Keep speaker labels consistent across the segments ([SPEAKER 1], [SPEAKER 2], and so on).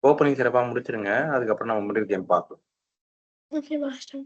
[SPEAKER 1] Opening சிறப்பா முடிச்சிருங்க. அதுக்கப்புறம் நம்ம மிடில் கேம் பார்க்கலாம்.
[SPEAKER 2] Okay master.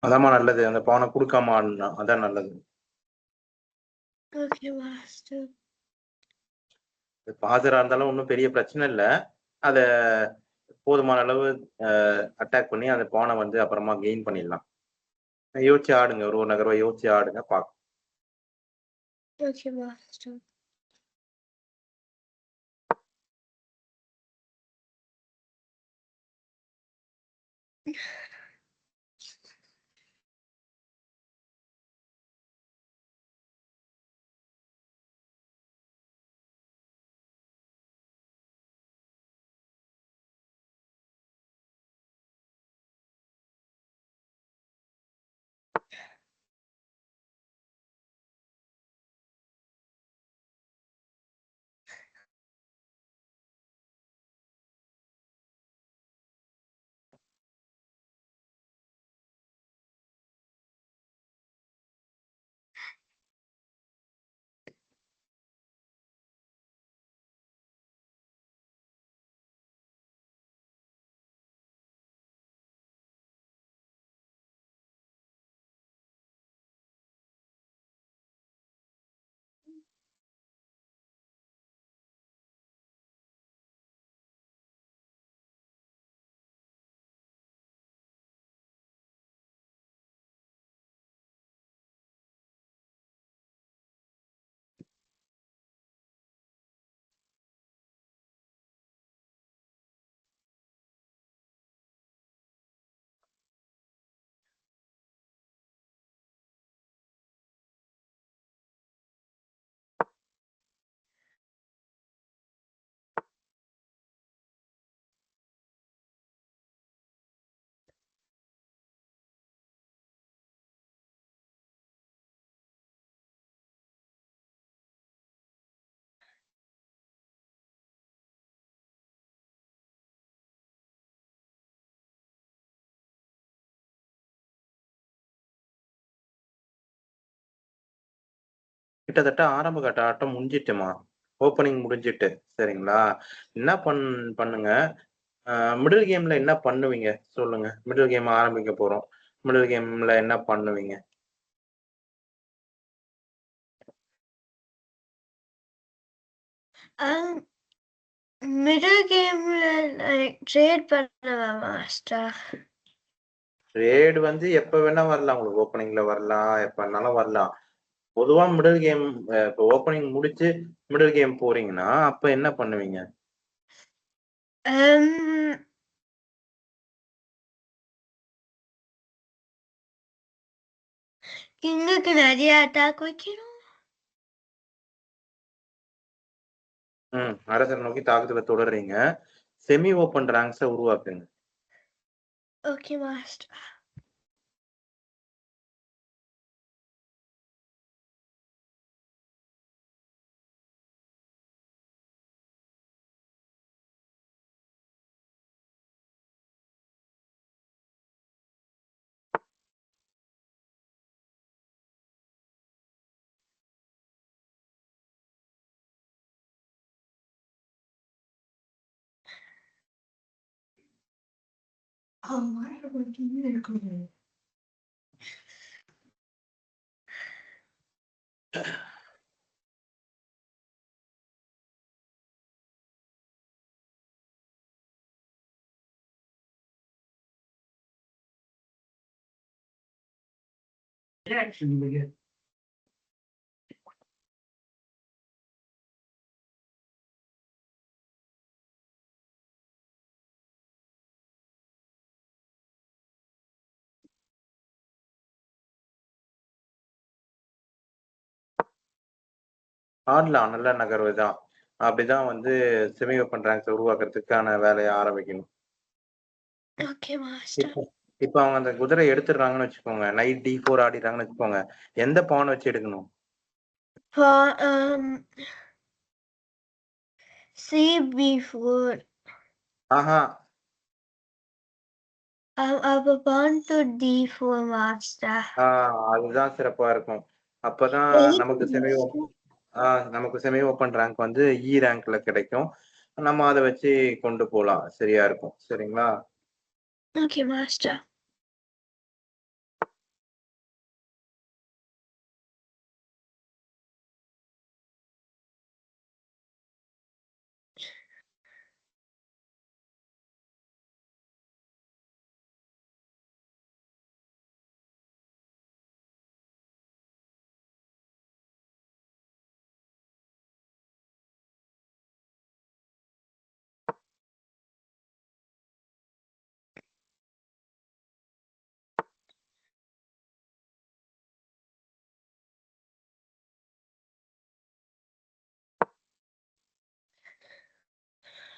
[SPEAKER 1] அதாம்மா நல்லது. அந்த பானை குடுக்காம ஆடணும்னா. அதான் நல்லது.
[SPEAKER 2] Okay master.
[SPEAKER 1] பாசரா இருந்தாலும் ஒண்ணும் பெரிய பிரச்சனை இல்ல. அத போதுமான அளவு அட்டாக் பண்ணி அந்த பானை வந்து அப்புறமா கெயின் பண்ணிடலாம். யோசிச்சு ஆடுங்க. ஒரு நகர்வா யோசிச்சு ஆடுங்க பார்க்கலாம்.
[SPEAKER 2] Okay master.
[SPEAKER 1] கிட்டத்தட்ட ஆரம்ப கட்ட ஆட்டம் முடிஞ்சிட்டுமா. ஓப்பனிங் முடிஞ்சிட்டு. சரிங்களா? என்ன பண்ணுங்க. மிடில் கேம்ல என்ன பண்ணுவீங்க? சொல்லுங்க. மிடில் கேம் ஆரம்பிக்க போறோம். மிடில் கேம்ல என்ன பண்ணுவீங்க?
[SPEAKER 2] மிடில் கேம்ல ட்ரேட் பண்ணுவேன் மாஸ்டர்.
[SPEAKER 1] ரேடு வந்து எப்ப வேணா வரலாம். உங்களுக்கு ஓப்பனிங்ல வரலாம், எப்ப வேணாலும் வரலாம். பொதுவா மிடில் கேம் இப்போ ஓப்பனிங் முடிச்சு மிடில் கேம் போறீங்கன்னா, அப்ப என்ன பண்ணுவீங்க?
[SPEAKER 2] Um, கிங்குக்கு நிறைய அட்டாக் வைக்கணும்.
[SPEAKER 1] அரசரை நோக்கி தாக்குதல தொடர்றீங்க. செமி ஓப்பன் ரேங்க்ஸ உருவாக்குங்க.
[SPEAKER 2] Okay master.
[SPEAKER 1] ஆடலாம். நல்ல நகர்வு தான். அப்படிதான் வந்து செமி ஓப்பன் ரேங்க்ஸ உருவாக்குறதுக்கான வேலைய ஆரம்பிக்கணும்.
[SPEAKER 2] Okay master.
[SPEAKER 1] இப்போ இப்போ அவங்க அந்த குதிரை எடுத்துடுறாங்கன்னு வச்சுக்கோங்க. நைட் D4 ஆடிடுறாங்கன்னு வச்சுக்கோங்க. எந்த பான் வச்சு எடுக்கணும்?
[SPEAKER 2] CB4.
[SPEAKER 1] ஆஹா.
[SPEAKER 2] அப்ப pawn to D4 மாஸ்டர்.
[SPEAKER 1] அதுதான் சிறப்பா இருக்கும். அப்பதான் நமக்கு செமி ஓப்பன் ரேங்க் வந்து ரேங்க்ல கிடைக்கும். நம்ம அத வச்சு கொண்டு போலாம். சரியா இருக்கும். சரிங்களா?
[SPEAKER 2] Okay master.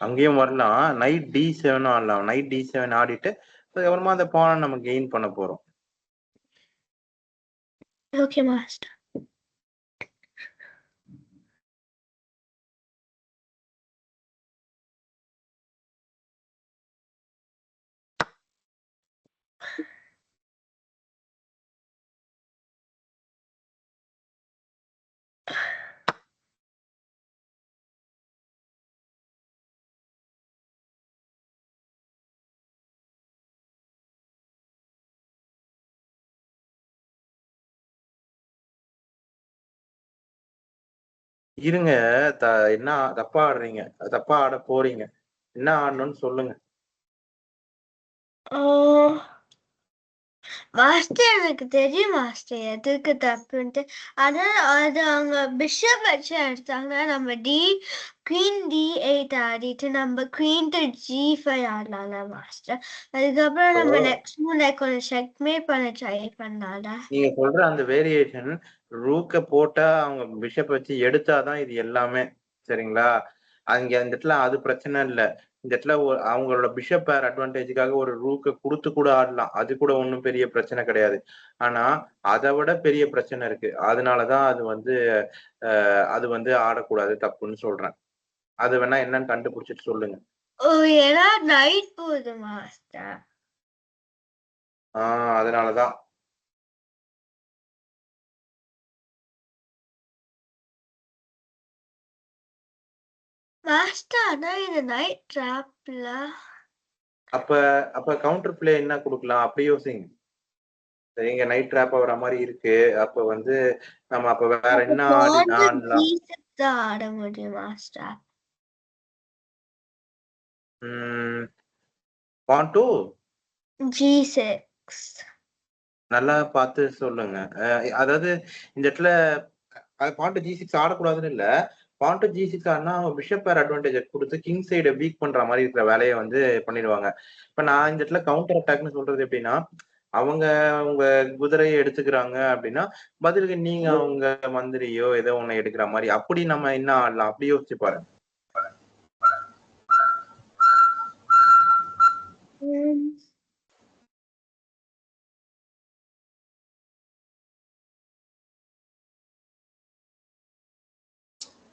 [SPEAKER 1] அங்கேயும் வரலாம். நைட் D7 ஆடலாம். நைட் D7 ஆடிட்டு, அதுக்கப்புறமா அந்த பான நம்ம கெயின் பண்ண போறோம்.
[SPEAKER 2] Okay master.
[SPEAKER 1] இருங்க. த என்ன தப்பா ஆடுறீங்க. தப்பா ஆட போறீங்க. என்ன ஆடணும்னு சொல்லுங்க.
[SPEAKER 2] மாஸ்டர் எனக்கு தெரியும் மாஸ்டர் எதுக்கு தப்புன்ட்டு. அதான் அது அவங்க பிஷப் வச்சு எடுத்தாங்க. நம்ம குவீன் D8 ஆடிட்டு நம்ம குவீன் டு G5 ஆடலாம்ல மாஸ்டர். அதுக்கப்புறம் நம்ம
[SPEAKER 1] இப்போ
[SPEAKER 2] நெக்ஸ்ட் மூணு கொஞ்சம் செக்மே பண்ண ட்ரை பண்ணலாம்ல.
[SPEAKER 1] நீங்க சொல்ற அந்த வேரியேஷன் ரூக்க போட்டா அவங்க பிஷப் வச்சு எடுத்தாதான் இது எல்லாமே. சரிங்களா? அங்க அந்த இடத்துல அது பிரச்சனை இல்ல. இந்த இடத்துல அவங்களோட பிஷப் பேர் அட்வான்டேஜ்க்காக ஒரு ரூக்க குடுத்து கூட ஆடலாம். அது கூட ஒண்ணும் பெரிய பிரச்சனை கிடையாது. ஆனா, அத விட பெரிய பிரச்சனை இருக்கு. அதனாலதான் அது வந்து ஆடக்கூடாது தப்புன்னு சொல்றேன். அது வேணா என்னன்னு கண்டுபிடிச்சிட்டு சொல்லுங்க.
[SPEAKER 2] ஏன்னா நைட் போகுது மாஸ்டர்.
[SPEAKER 1] அதனாலதான்.
[SPEAKER 2] மாஸ்டர் ஆனா இது நைட் ட்ராப்ல.
[SPEAKER 1] அப்ப அப்ப கவுண்டர் பிளே என்ன குடுக்கலாம்? அப்படி யோசிங்க. சரிங்க. நைட் ட்ராப் ஆகுற மாரி இருக்கு. அப்ப வந்து நம்ம அப்ப வேற
[SPEAKER 2] அப்ப
[SPEAKER 1] என்ன
[SPEAKER 2] pawn to
[SPEAKER 1] ஆடலாம்?
[SPEAKER 2] G6 தான் ஆட முடியும் மாஸ்டர்.
[SPEAKER 1] ம். பான் டூ
[SPEAKER 2] G6.
[SPEAKER 1] நல்லா பார்த்து சொல்லுங்க. அதாவது இந்த இடத்துல பாண்ட் G6 ஆடக்கூடாதுன்னு இல்ல. பாண்ட் G6 ஆடுனா பிஷப் பேர் அட்வான்டேஜ் குடுத்து கிங் சைட வீக் பண்ற மாரி இருக்கிற வேலைய வந்து பண்ணிடுவாங்க. இப்ப நான் இந்த இடத்துல கவுண்டர் அட்டாக்ன்னு சொல்றது எப்படின்னா, அவங்க உங்க குதிரைய எடுத்துக்கிறாங்க அப்படின்னா, பதிலுக்கு நீங்க அவங்க மந்திரியோ ஏதோ ஒண்ணு எடுக்கிற மாரி, அப்படி நம்ம என்ன ஆடலாம்? அப்படி யோசிச்சு பாருங்க.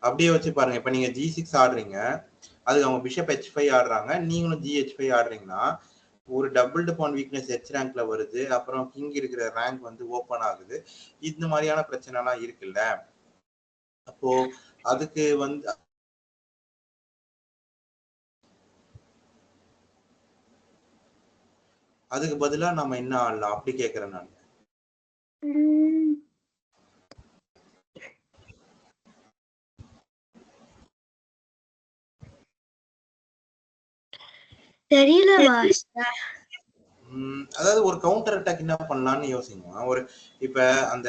[SPEAKER 1] அப்படியே வச்சு பாருங்க. இப்ப நீங்க G6 ஆடுறீங்க. அதுக்கு அவங்க பிஷப் H5 ஆடுறாங்க. நீங்களும் GH5 ஆடுறீங்கன்னா, ஒரு டபுள்டு பான் வீக்னஸ் H ரேங்க்ல வருது. அப்புறம் கிங் இருக்கிற ரேங்க் வந்து ஓப்பன் ஆகுது. இந்த மாதிரியான பிரச்சனைலாம் இருக்குல்ல. அப்போ அதுக்கு வந்து அதுக்கு பதிலா நம்ம என்ன ஆடலாம்? அப்படி கேட்கிறேன் நான்.
[SPEAKER 2] தெரியல மாஸ்டர்.
[SPEAKER 1] அதாவது ஒரு கவுண்டர் அட்டாக் என்ன பண்ணலாம்னு யோசிங்க. ஒரு இப்ப அந்த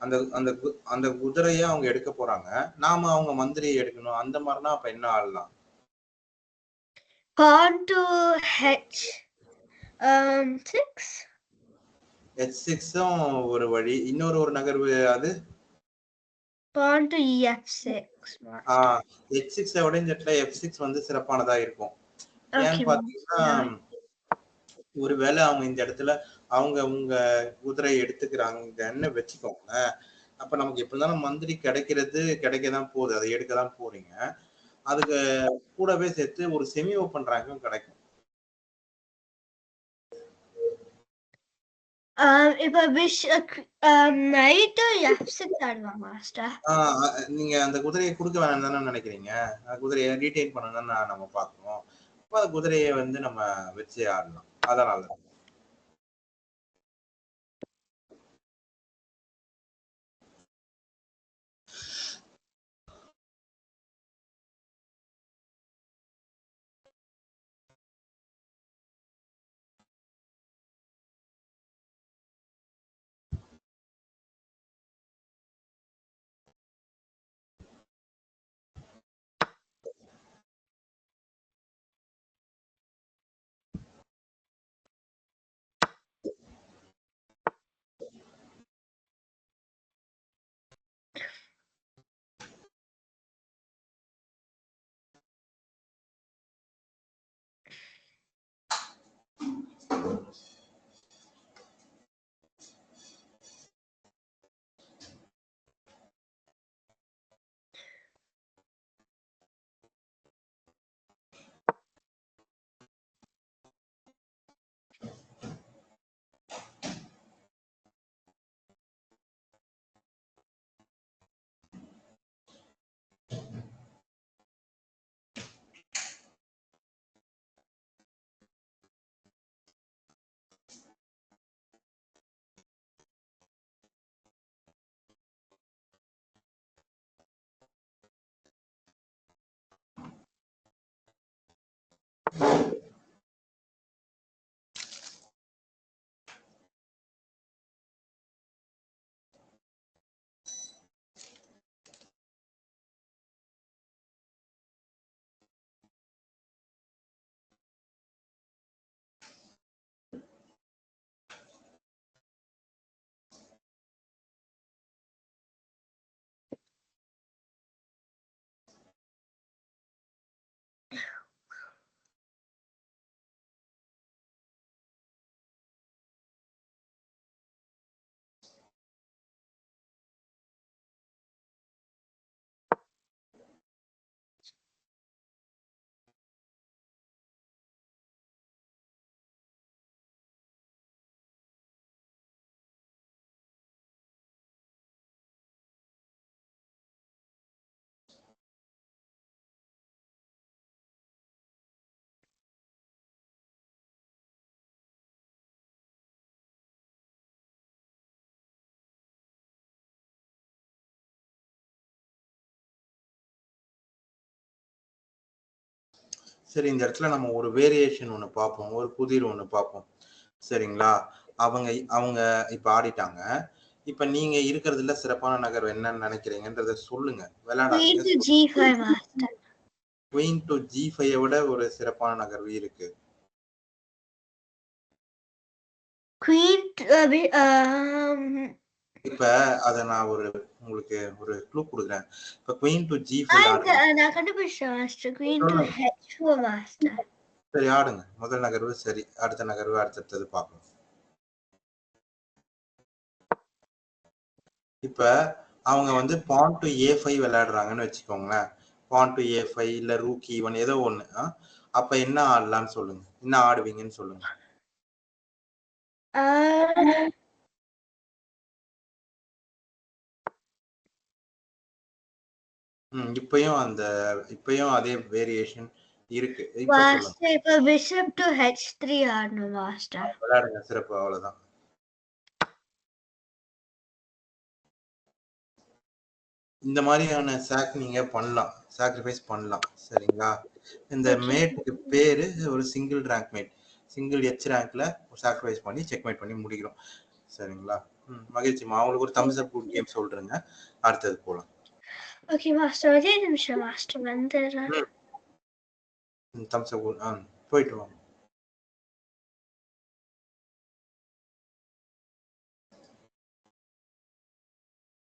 [SPEAKER 1] அந்த அந்த அந்த குதிரைய அவங்க எடுக்க போறாங்க. நாம அவங்க மந்திரியை எடுக்கணும். அந்த மாதிரினா அப்ப என்ன ஆடலாம்?
[SPEAKER 2] Pawn to H6.
[SPEAKER 1] H6ம் ஒரு வழி. இன்னொரு ஒரு நகர்வு அது
[SPEAKER 2] Pawn to E6.
[SPEAKER 1] H6 விட இந்த இடத்துல F6 வந்து சிறப்பானதா இருக்கும். ஏன்னு
[SPEAKER 2] Okay,
[SPEAKER 1] பாத்தீங்கன்னா, ஒருவேளை அவங்க இந்த இடத்துல அவங்க உங்க குதிரை எடுத்துக்கிறாங்கன்னு வச்சுக்கோங்க. அப்ப நமக்கு எப்படி இருந்தாலும் மந்திரி கிடைக்கதான் போகுது. அதை எடுக்கதான் போறீங்க. அதுக்கு கூடவே சேர்த்து ஒரு செமி ஓப்பன் ரேங்கும் கிடைக்கும்.
[SPEAKER 2] இப்ப நைட் F6 ஆடுவா மாஸ்டர்.
[SPEAKER 1] நீங்க அந்த குதிரையை கொடுக்க வேணாம்னு தானே நினைக்கிறீங்க? குதிரையை ரீடைன் பண்ணணும் தான் நம்ம பார்க்கணும். அப்ப அந்த குதிரையை வந்து நம்ம வச்சு ஆடலாம். அதனால சரி, இந்த இடத்துல நம்ம ஒரு வேரியேஷன் ஒண்ணு பார்ப்போம். ஒரு புதிர் ஒண்ணு பார்ப்போம். சரிங்களா? அவங்க அவங்க இப்ப ஆடிட்டாங்க. இப்ப நீங்க இருக்கிறதுல சிறப்பான நகர்வு என்னன்னு நினைக்கிறீங்கன்றத சொல்லுங்க.
[SPEAKER 2] Queen
[SPEAKER 1] விளையாடாதீங்க.
[SPEAKER 2] to G5 master.
[SPEAKER 1] Queen to G5 விட ஒரு சிறப்பான நகர்வு இருக்கு.
[SPEAKER 2] Queen to,
[SPEAKER 1] இப்ப அத நான் உங்களுக்கு ஒரு க்ளூ குடுக்குறேன். இப்ப குயின் டு G5 ஆடுறீங்க.
[SPEAKER 2] நான் கண்டுபிடிச்சேன் மாஸ்டர். Queen to
[SPEAKER 1] சொல்லுங்க.
[SPEAKER 2] H4 master.
[SPEAKER 1] சரி ஆடுங்க. முதல் நகர்வு சரி. அடுத்த நகர்வு அடுத்தது பார்ப்போம். இப்ப அவங்க வந்து பான் டு A5 விளையாடுறாங்கன்னு வச்சுக்கோங்களேன். பான் டு A5 இல்ல ரூக் E1 ஏதோ ஒண்ணு. அப்ப என்ன ஆடலாம்னு சொல்லுங்க. என்ன ஆடுவீங்கன்னு சொல்லுங்க. இப்பயும் அதே வேரியேஷன் இருக்கு. இப்ப சொல்லுங்க.
[SPEAKER 2] மாஸ்டர் இப்ப bishop to H3 ஆடணும் மாஸ்டர்.
[SPEAKER 1] விளையாடுங்க சிறப்பு அவ்வளவுதான். இந்த மாதிரியான சாக் நீங்க பண்ணலாம். சாக்ரிஃபைஸ் பண்ணலாம். சரிங்களா? இந்த மேட்டுக்கு பேரு ஒரு single rank mate. Single H ரேங்க்ல சாக்ரிஃபைஸ் பண்ணி செக்மேட் பண்ணி முடிக்கிறோம். சரிங்களா? மகிழ்ச்சிமா. அவங்களுக்கு ஒரு தம்ஸ் அப் குட் கேம் சொல்றேங்க. அடுத்தது போலாம்.
[SPEAKER 2] ஓகே மாஸ்டர், ஒரே நிமிஷம் மாஸ்டர் வந்துடுறேன்.
[SPEAKER 1] தம்ஸ் அப் போயிட்டு வாங்க.